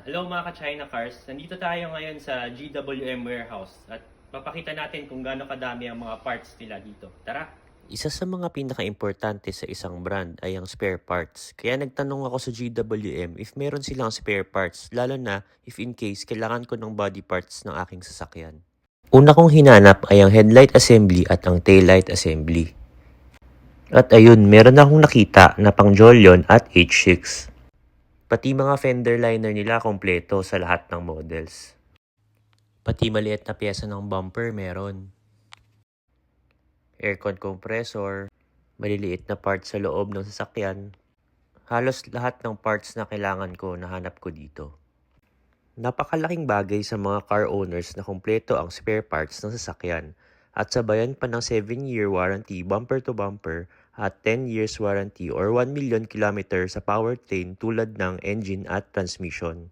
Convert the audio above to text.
Hello mga ka-China Cars, nandito tayo ngayon sa GWM Warehouse at papakita natin kung gaano kadami ang mga parts nila dito. Tara! Isa sa mga pinaka-importante sa isang brand ay ang spare parts. Kaya nagtanong ako sa GWM if meron silang spare parts, lalo na if in case kailangan ko ng body parts ng aking sasakyan. Una kong hinanap ay ang headlight assembly at ang taillight assembly. At ayun, meron akong nakita na pang Jolion at H6. Pati mga fender liner nila kompleto sa lahat ng models. Pati maliit na pyesa ng bumper meron. Aircon compressor, maliliit na parts sa loob ng sasakyan. Halos lahat ng parts na kailangan ko nahanap ko dito. Napakalaking bagay sa mga car owners na kompleto ang spare parts ng sasakyan at sabayan pa ng 7-year warranty bumper to bumper at 10 years warranty or 1 million kilometer sa powertrain tulad ng engine at transmission.